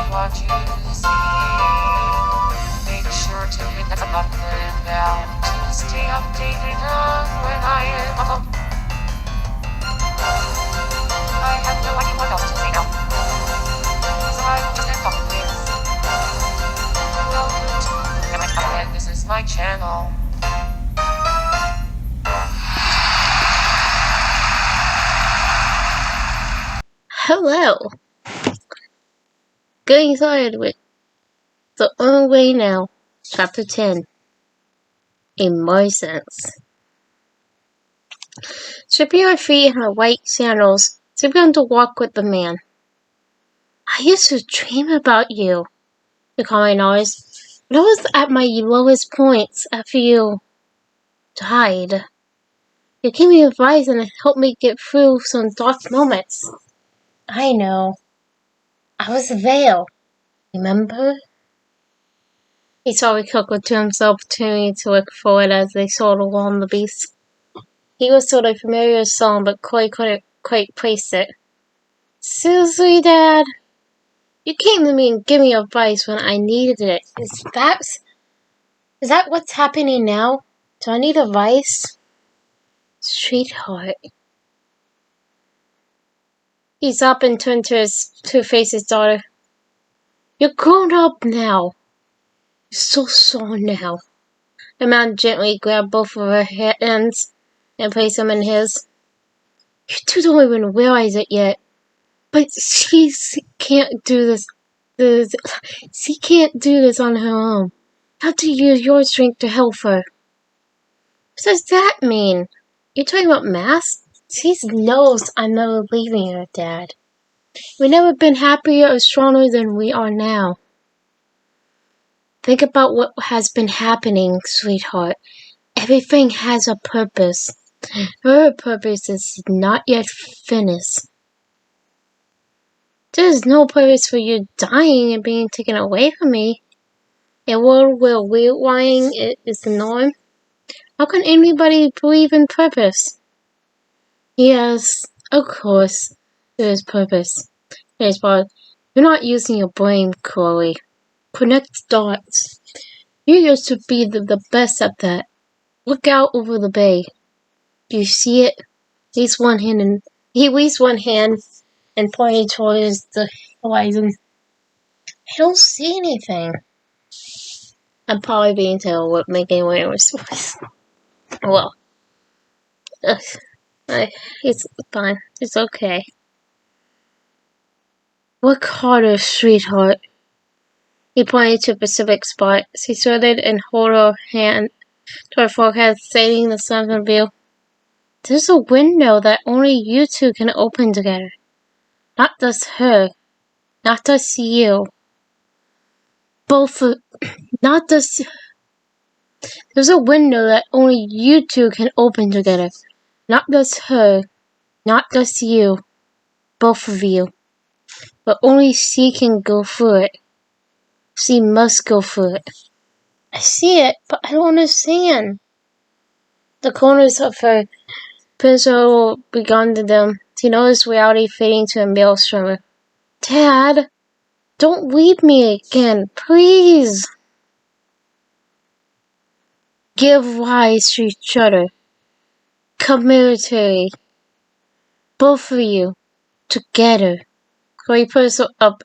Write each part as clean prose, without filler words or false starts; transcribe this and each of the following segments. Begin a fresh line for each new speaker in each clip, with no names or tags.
what you see. Make sure to hit that button now to stay updated on when I am up. I have no idea what else to say now, so I just end up with welcome to AmberAnkNA, and this is my channel.
Hello! Getting started with The Only Way Now, Chapter 10, Emergence. Stripping her feet in her white sandals, she began to walk with the man. I used to dream about you, the calming noise. But I was at my lowest points after you died. You gave me advice and it helped me get through some dark moments. I know. I was a veil. Remember? He sorry chuckled to himself, turning to look forward as they soared along the beach. He whistled a familiar song, but Chloe couldn't quite place it. Seriously, Dad? You came to me and gave me advice when I needed it. Is that what's happening now? Do I need advice? Sweetheart. He stopped and turned to face his daughter. You're grown up now. You're so sore now. The man gently grabbed both of her hands and placed them in his. You two don't even realize it yet, but she can't do this. She can't do this on her own. You have to use your strength to help her. What does that mean? You're talking about math? She knows I'm never leaving her, Dad. We've never been happier or stronger than we are now. Think about what has been happening, sweetheart. Everything has a purpose. Her purpose is not yet finished. There's no purpose for you dying and being taken away from me. A world where rewiring is the norm. How can anybody believe in purpose? Yes, of course, there is purpose. You're not using your brain, Chloe. Connect dots. You used to be the best at that. Look out over the bay. Do you see it? He raised one hand and pointed towards the horizon. I don't see anything. I'm probably being told what making away with his voice. Well, it's fine. It's okay. Work harder, sweetheart. He pointed to a specific spot. She started and held her hand to her forehead, stating the sunken view. There's a window that only you two can open together. Not just her. Not just you. Not just... There's a window that only you two can open together. Not just her. Not just you. Both of you. But only she can go through it. She must go through it. I see it, but I don't understand. The corners of her pencil began to dim. She noticed reality fading to a maelstrom. Dad, don't leave me again, please. Give rise to each other. Community. Both of you. Together. Chloe put her up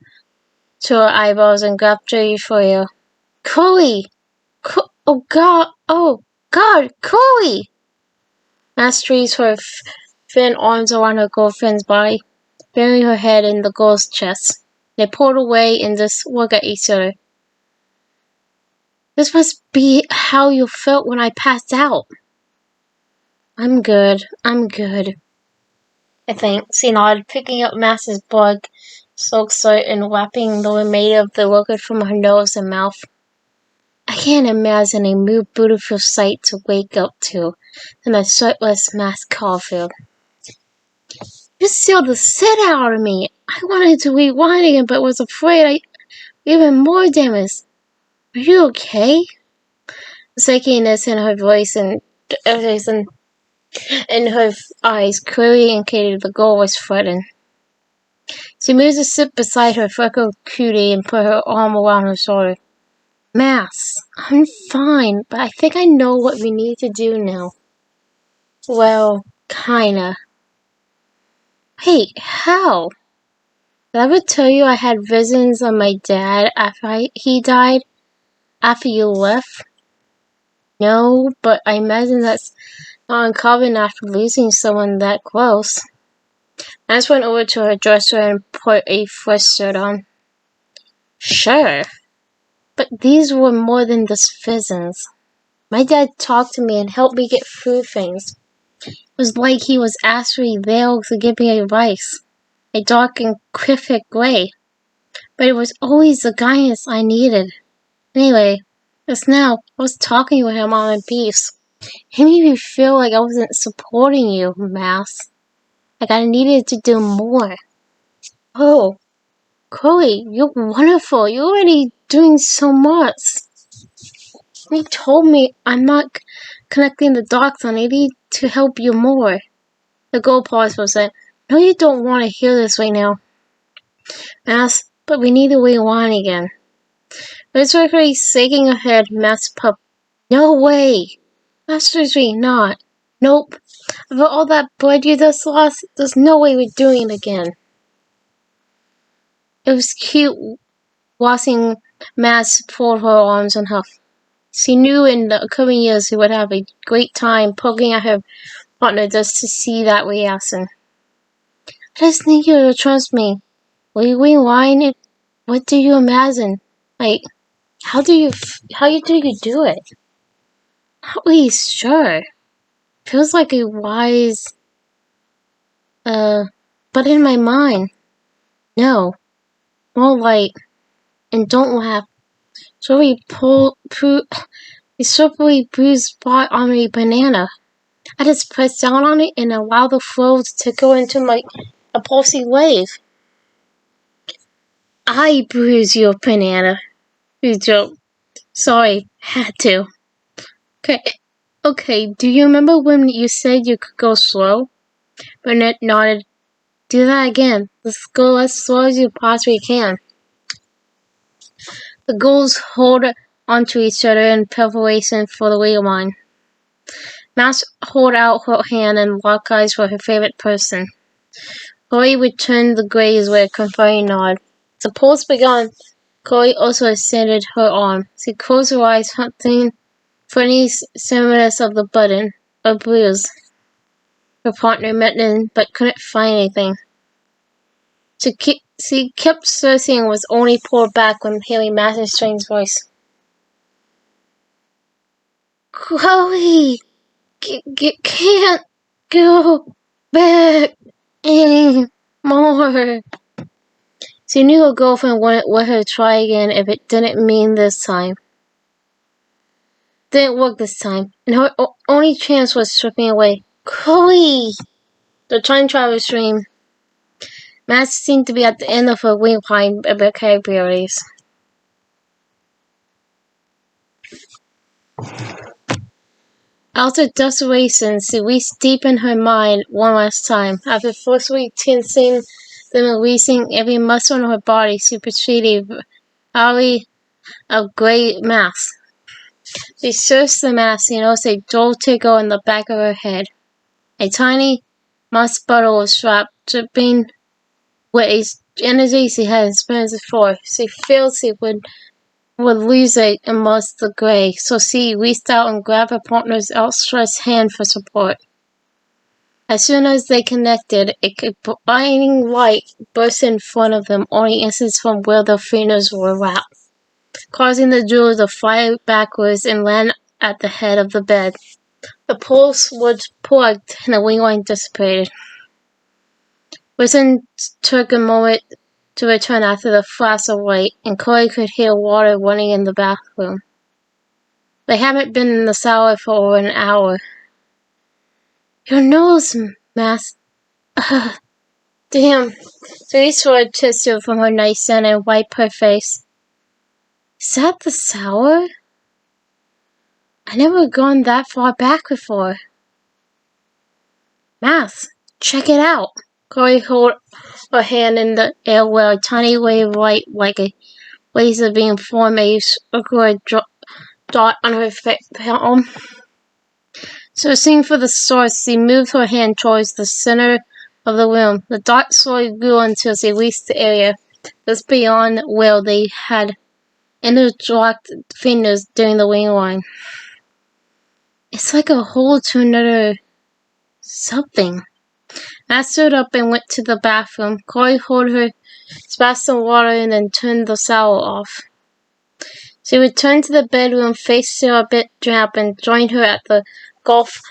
to her eyeballs and grabbed her euphoria. Chloe! Oh God, Chloe! Max raised her thin arms around her girlfriend's body, burying her head in the girl's chest. They pulled away and just looked at each other. This must be how you felt when I passed out. I'm good. I think. She nodded, picking up Max's bug-soaked shirt and wiping the remainder of the liquid from her nose and mouth. I can't imagine a more beautiful sight to wake up to than a shirtless Max Caulfield. You sealed the shit out of me. I wanted to rewind again, but was afraid I'd even more damage. Are you okay? Shakiness in her voice and in her eyes clearly indicated the girl was frightened. She moves to sit beside her freckled cutie and put her arm around her shoulder. Max, I'm fine, but I think I know what we need to do now. Well, kinda. Hey, how? Did I ever tell you I had visions of my dad after he died? After you left? No, but I imagine that's not uncommon after losing someone that close. I just went over to her dresser and put a fresh shirt on. Sure. But these were more than just visions. My dad talked to me and helped me get through things. It was like he was actually there to give me advice. A dark and cryptic way. But it was always the guidance I needed. Anyway, just now, I was talking with him on my beefs. He made me feel like I wasn't supporting you, Max. Like I needed to do more. Oh, Chloe, you're wonderful. You're already doing so much. He told me I'm not connecting the dots and I need to help you more. The girl paused for a second. No, you don't want to hear this right now. Max, but we need to rewind again. Literally shaking her head, Max pup. No way. Absolutely not. Nope. After all that blood you just lost, there's no way we're doing it again. It was cute watching Max fold her arms and huff. She knew in the coming years she would have a great time poking at her partner just to see that reaction. I just need you to trust me. Will you rewind it? What do you imagine? Like, how do you do it? Not really sure. Feels like a wise, but in my mind, no. More like, and don't laugh. So we a slippery bruised spot on a banana. I just pressed down on it and allowed the flow to go into a pulsing wave. I bruised your banana. You joke. Sorry, had to. Okay, do you remember when you said you could go slow? Burnett nodded. Do that again. Let's go as slow as you possibly can. The girls hold onto each other in preparation for the rewind. Max held out her hand and locked eyes with her favorite person. Chloe returned the gaze with a confirming nod. The pulse began. Chloe also extended her arm. She closed her eyes, hunting for any semblance of the button or bruise. Her partner met them, but couldn't find anything. She kept searching and was only pulled back when hearing Max's strange voice. Chloe! Can't go back anymore. She knew her girlfriend wouldn't let her try again if it didn't mean this time. Didn't work this time, and her only chance was stripping away. Chloe! The time travel screamed. Max seemed to be at the end of her rewind vocabularies. After desperation, she reached deep in her mind one last time. After forcefully tensing, then releasing every muscle in her body, she proceeded alley of grey mass. She searched the mass and noticed a dull tickle in the back of her head. A tiny moss bottle was strapped, dripping with a energy she hadn't experienced before. She felt she would lose it amongst the grey, so she reached out and grabbed her partner's outstretched hand for support. As soon as they connected, a blinding light burst in front of them, only inches from where their fingers were wrapped, causing the jewel to fly backwards and land at the head of the bed. The pulse was plugged and the rewind dissipated. Wilson took a moment to return after the flash of light, and Chloe could hear water running in the bathroom. They haven't been in the shower for over an hour. Your nose, Max. Damn. She reached for a tissue from her nightstand and wiped her face. Is that the shower? I never gone that far back before. Max, check it out. Chloe held her hand in the air where a tiny wave of light like a laser beam formed a circular dot on her palm. So seeing for the source, she moved her hand towards the center of the room. The dot slowly grew until she reached the area just beyond where they had interlocked fingers during the wing line. It's like a hole to another something. Matt stood up and went to the bathroom. Chloe held her, splashed some water, and then turned the shower off. She returned to the bedroom, face still a bit damp, and joined her at the golf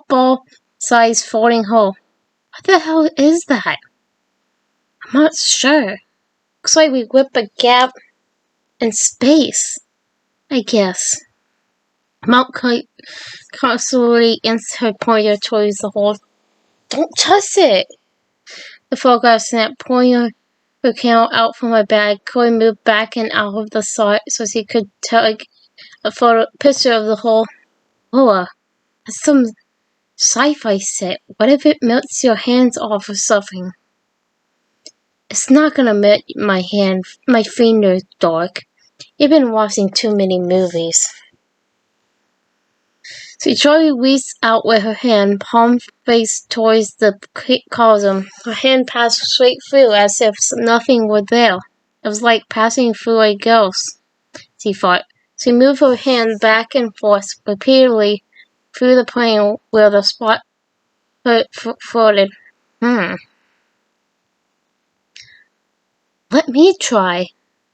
ball-sized floating hole. What the hell is that? I'm not sure. Looks like we whipped a gap in space, I guess. Mount slowly inches her pointer towards the hole. Don't touch it! The photograph snapped, pulling her camera out from her bag. Chloe moved back and out of the shot so she could take a picture of the hole. Whoa, that's some sci-fi set. What if it melts your hands off or something? It's not gonna melt my fingers, Dork. You've been watching too many movies. She slowly reached out with her hand, palm faced towards the chasm. Her hand passed straight through as if nothing were there. It was like passing through a ghost, she thought. She moved her hand back and forth repeatedly through the plane where the spot floated. Let me try.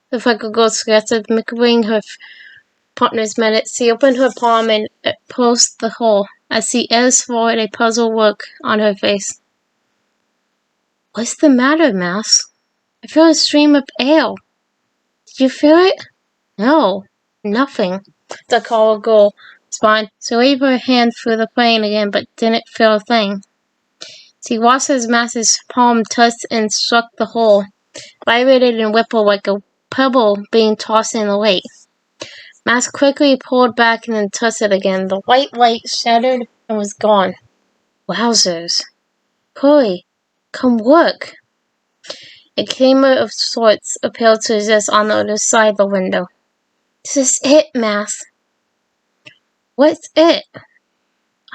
The freckle girl suggested, mimicking her partner's minutes. She opened her palm and pulsed the hole as she edged forward, a puzzled look on her face. What's the matter, Mouse? I feel a stream of air. Did you feel it? No, nothing. The call girl responded. She waved her hand through the plane again, but didn't feel a thing. She watched as Max's palm touched and struck the hole, vibrated and rippled like a pebble being tossed in the lake. Max quickly pulled back and then touched it again. The white light shattered and was gone. Wowzers. Chloe, come look. A camera of sorts appeared to exist on the other side of the window. This is it, Max. What's it?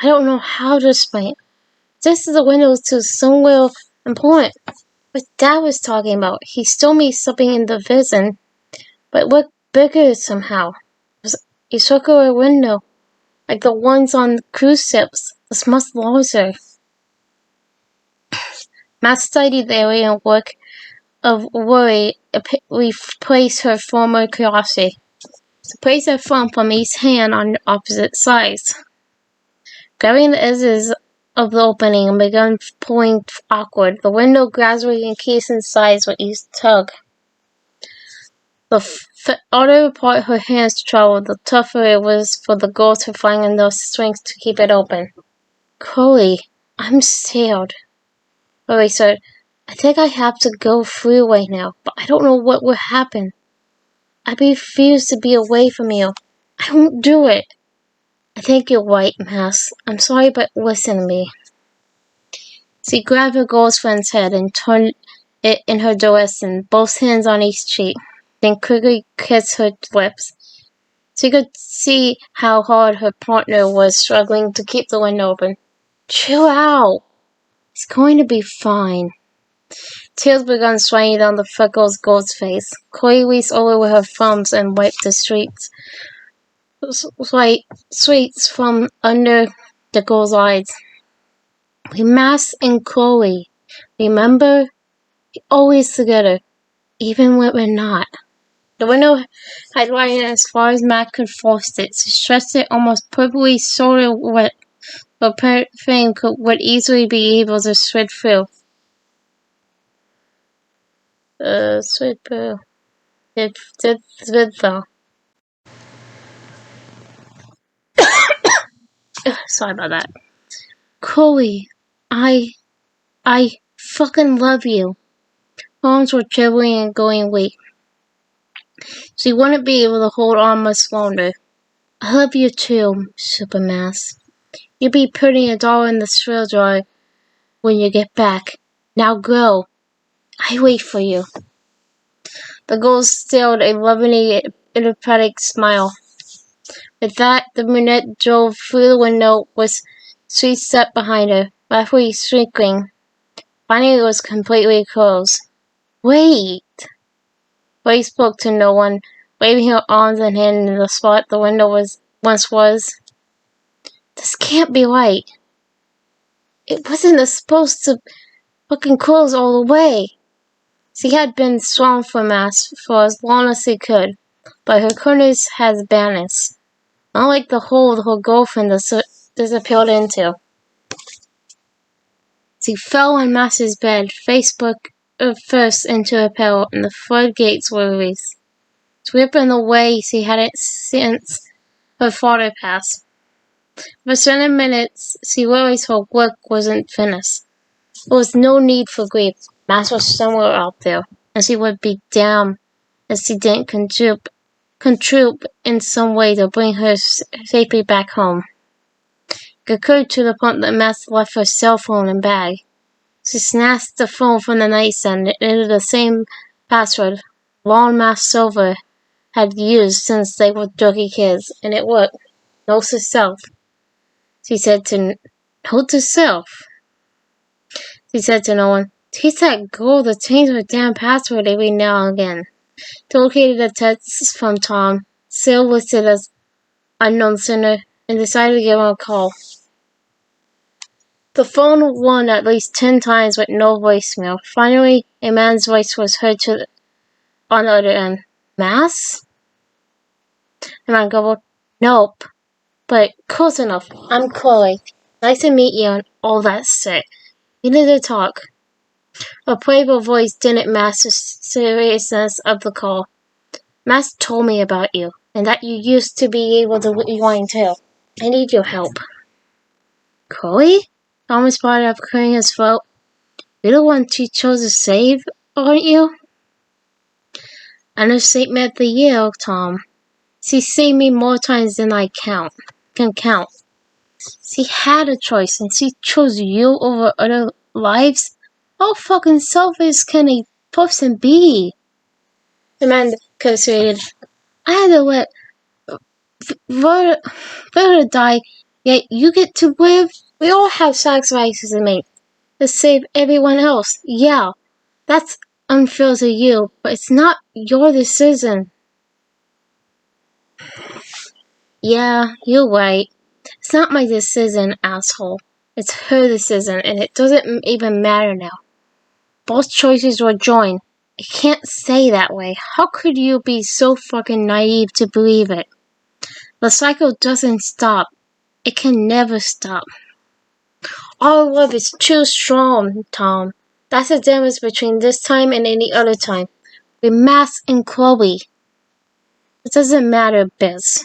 I don't know how to explain it. This is the window to somewhere important. What Dad was talking about. He stole me something in the vision, but it looked bigger somehow. It was a circular window, like the ones on cruise ships. It's much larger. Matt studied the area and look of worry replaced her former curiosity. She placed her thumb from each hand on opposite sides, grabbing the edges of the opening and began pulling awkward. The window gradually increased in size with each tug. The harder part her hands traveled, the tougher it was for the girl to find enough strength to keep it open. Chloe, I'm scared. Chloe said, I think I have to go through right now, but I don't know what will happen. I refuse to be away from you. I won't do it. I think you're right, Max. I'm sorry, but listen to me. She grabbed her girlfriend's head and turned it in her direction, both hands on each cheek, then quickly kissed her lips. She could see how hard her partner was struggling to keep the window open. Chill out. It's going to be fine. Tears began swaying down the freckled girl's face. Chloe reached over with her thumbs and wiped the sweets from under the girl's eyes. We Max and Chloe. Remember? We're always together, even when we're not. The window had widened as far as Matt could force it. She stretched it almost perfectly so wet, but frame would easily be able to slid through. Slid through. It did slid though. Sorry about that. Chloe, I fucking love you. Her arms were trembling and going weak. She wouldn't be able to hold on much longer. I love you too, Supermass. You'll be putting $1 in the thrill jar when you get back. Now go. I wait for you. The girl stilled a lovingly idiotic smile. With that, the brunette drove through the window with sweet step behind her, roughly shrinking. Finally, it was completely closed. Wait! Ray spoke to no one, waving her arms and hand in the spot the window once was. This can't be right. It wasn't supposed to fucking close all the way. She had been strong for Mass for as long as she could, but her coolness has vanished. Not like the hole her girlfriend disappeared into. She fell on Mass's bed, face first into a pillow, and the floodgates were released, sweeping away she hadn't since her father passed. For 7 minutes, she realized her work wasn't finished. There was no need for grief. Mass was somewhere out there, and she would be damned if she didn't contribute in some way to bring her safely back home. It occurred to the point that Mass left her cell phone and bag. She snatched the phone from the nightstand and entered the same password Lon Mass Silver had used since they were jerky kids, and it worked. Note to self. She said to no one, teach that girl to change her damn password every now and again. She located a text from Tom, still listed as unknown sender, and decided to give him a call. The phone rang at least 10 times with no voicemail. Finally, a man's voice was heard on the other end. Mass? The man gobbled, nope, but close enough. I'm Chloe. Nice to meet you and all that shit. We need to talk. A playful voice didn't match the seriousness of the call. Mass told me about you, and that you used to be able to rewind too. I need your help. Chloe? Thomas brought up, clearing his throat. You're the one she chose to save, aren't you? Understatement of the year, Tom. She saved me more times than I can count. She had a choice, and she chose you over other lives? How fucking selfish can a person be? The man considered. I had to let Verda die, yet you get to live? We all have sacrifices to make to save everyone else. Yeah, that's unfair to you, but it's not your decision. Yeah, you're right. It's not my decision, asshole. It's her decision, and it doesn't even matter now. Both choices were joined. I can't say that way. How could you be so fucking naive to believe it? The cycle doesn't stop. It can never stop. Our love is too strong, Tom. That's the difference between this time and any other time. We're Mass and Chloe. It doesn't matter, Biz.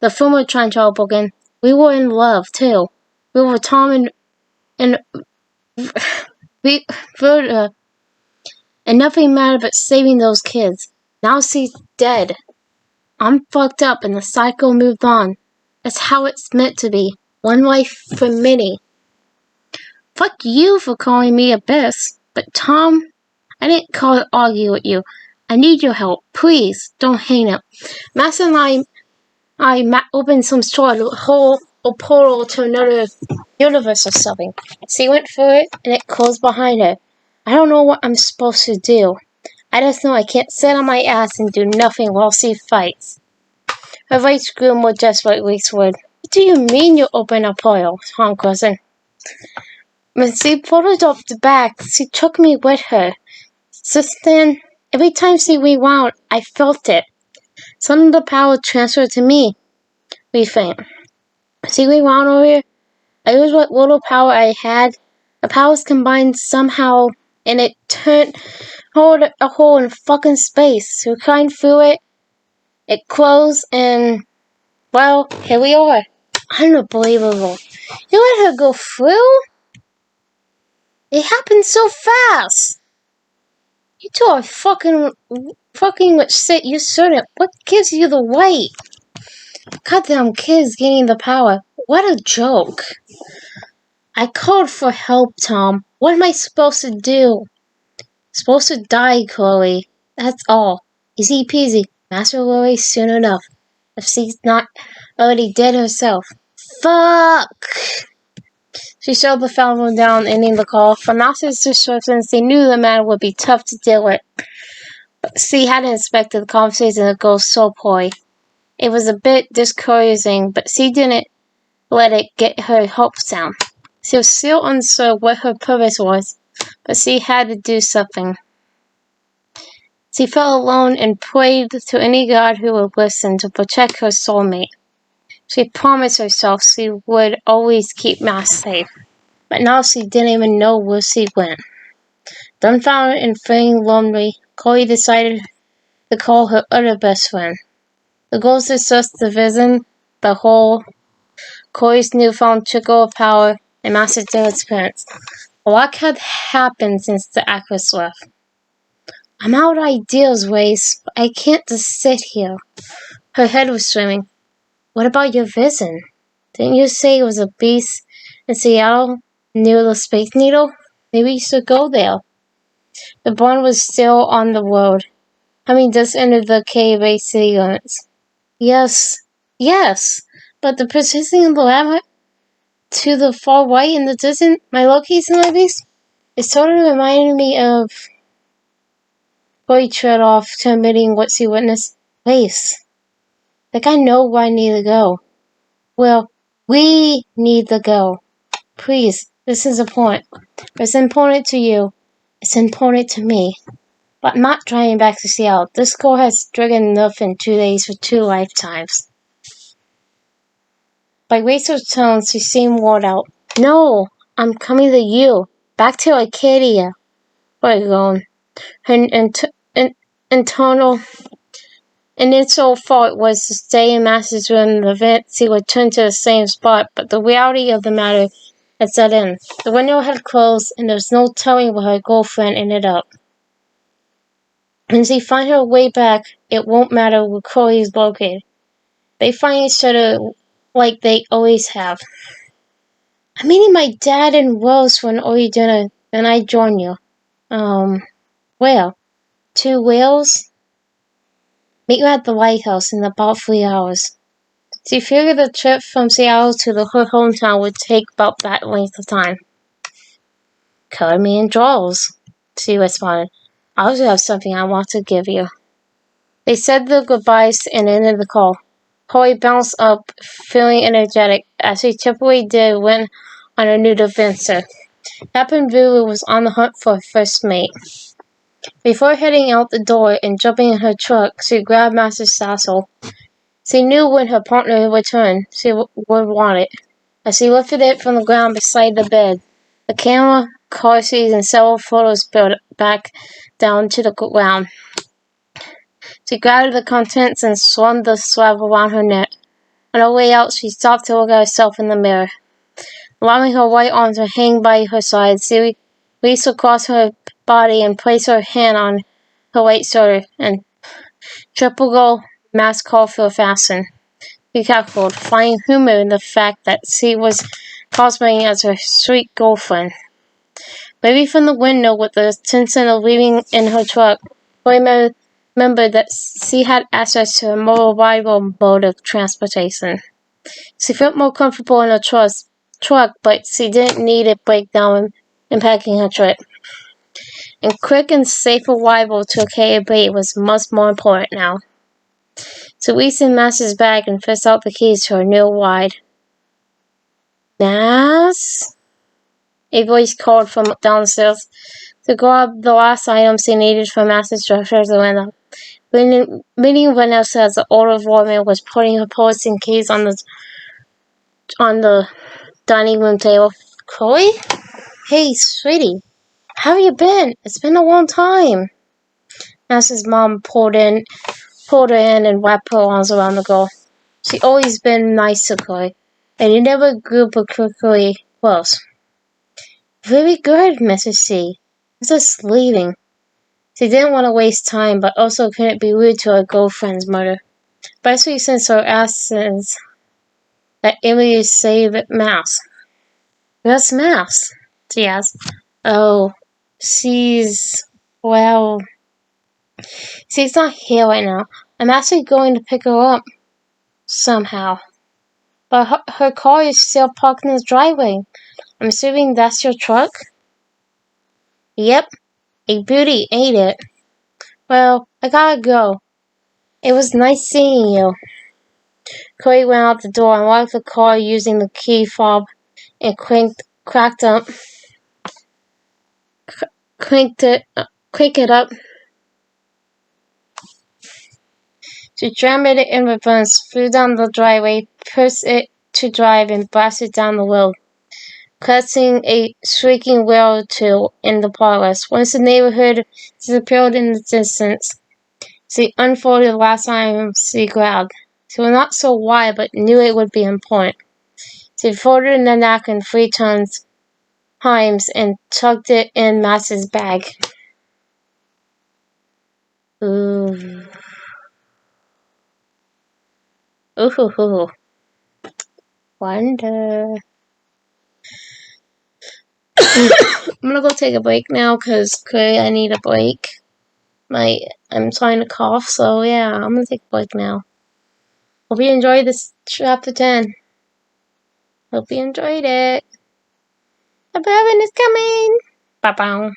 The former trial broke. We were in love, too. We were Tom and Verda. And nothing mattered but saving those kids. Now she's dead. I'm fucked up and the cycle moved on. That's how it's meant to be. One life for many. Fuck you for calling me a bitch. But Tom, I didn't call to argue with you. I need your help. Please, don't hang up. Mass and I opened some sort of hole or portal to another universe or something. She went for it and it closed behind her. I don't know what I'm supposed to do. I just know I can't sit on my ass and do nothing while she fights. Her voice grew more desperate eastward. What do you mean you open a portal, Tom questioned. When she pulled up the back, she took me with her. Since then, every time she rewound, I felt it. Some of the power transferred to me. We faint. She rewound over here. I used what little power I had. The powers combined somehow, and it turned a hole in fucking space. We climbed through it. It closed, and, well, here we are. Unbelievable. You let her go through? It happened so fast. You two are fucking with shit you shouldn't. What gives you the right? Goddamn kids gaining the power. What a joke. I called for help, Tom. What am I supposed to do? Supposed to die, Chloe. That's all. Easy peasy. Master Chloe soon enough. If she's not already dead herself. Fuck! She showed the phone down, ending the call. From Master's instructions, they knew the matter would be tough to deal with. But she hadn't expected the conversation to go so poorly. It was a bit discouraging, but she didn't let it get her hopes down. She was still unsure what her purpose was, but she had to do something. She felt alone and prayed to any god who would listen to protect her soulmate. She promised herself she would always keep Matt safe, but now she didn't even know where she went. Dumbfounded and feeling lonely, Chloe decided to call her other best friend. The goal is just to visit the whole Chloe's newfound trickle of power and Master David's parents. A lot had happened since the actress left. I'm out of ideas, Grace. I can't just sit here. Her head was swimming. What about your vision? Didn't you say it was a beast in Seattle near the Space Needle? Maybe you should go there. The barn was still on the road. Having just entered the KBA city limits. Yes, but the precision of the lab to the far right in the distance, my location like this, it sort of reminded me of Chloe trailed off to admitting what she witnessed. Grace. Like I know where I need to go. Well, we need to go. Please, this is important. It's important to you. It's important to me. But I'm not driving back to Seattle. This girl has driven enough in 2 days for 2 lifetimes. By Rachel's tone, she seemed worn out. No, I'm coming to you. Back to Arcadia. Where are you going? Her internal initial thought was to stay in Master's room in the event she would turn to the same spot, but the reality of the matter had set in. The window had closed, and there was no telling where her girlfriend ended up. When she finds her way back, it won't matter where Chloe is located. They find each other like they always have. I'm meeting my dad and Rose for an early dinner, and I join you. Where? 2 whales? Meet you at the lighthouse in about 3 hours. She figured the trip from Seattle to her hometown would take about that length of time. Color me in draws, she responded. I also have something I want to give you. They said their goodbyes and ended the call. Chloe bounced up, feeling energetic, as she typically did when on a new adventure. Captain Voodoo was on the hunt for her first mate. Before heading out the door and jumping in her truck, she grabbed Master's satchel. She knew when her partner returned, she would want it. As she lifted it from the ground beside the bed, the camera, car seats, and several photos spilled back down to the ground. She grabbed the contents and swung the strap around her neck. On her way out, she stopped to look at herself in the mirror. Allowing her right arm to hang by her side, she reached across her body and placed her hand on her right shoulder, and triple gold mask Caulfield fastened. She cackled, finding humor in the fact that she was cosplaying as her sweet girlfriend. Maybe from the window with the intention of leaving in her truck, Chloe remembered that she had access to a more reliable mode of transportation. She felt more comfortable in her truck, but she didn't need it break down in packing her trip. And quick and safe arrival to KAB was much more important now. So reached in Master's bag and fished out the keys to her new ride. Nas? A voice called from downstairs to grab the last items she needed from Master's treasure window. Meeting Vanessa as the older woman was putting her purse and keys on the dining room table. Chloe? Hey, sweetie. How have you been? It's been a long time. Master's mom pulled her in and wrapped her arms around the girl. She'd always been nice to Chloe, and he never grew particularly close. Very good, Mrs. C. I'm just leaving. She didn't want to waste time, but also couldn't be rude to her girlfriend's mother. Especially since her asks that Emily saved Mouse. Where's Mouse? She asks. Oh, she's not here right now. I'm actually going to pick her up somehow. But her car is still parked in the driveway. I'm assuming that's your truck? Yep. A beauty, ain't it? Well, I gotta go. It was nice seeing you. Chloe went out the door and locked the car using the key fob and cranked it up. She jammed it in reverse, flew down the driveway, pushed it to drive, and blasted down the road, causing a shrieking wail or two in the progress. Once the neighborhood disappeared in the distance, she unfolded the last time she grabbed. She was not so wide, but knew it would be important. She folded the napkin 3 times and tucked it in Max's bag. Ooh. Ooh. Wonder. I'm gonna go take a break now because I need a break. I'm trying to cough, so yeah, I'm gonna take a break now. Hope you enjoyed this chapter 10. Hope you enjoyed it. A Baron is coming! Ba-bow.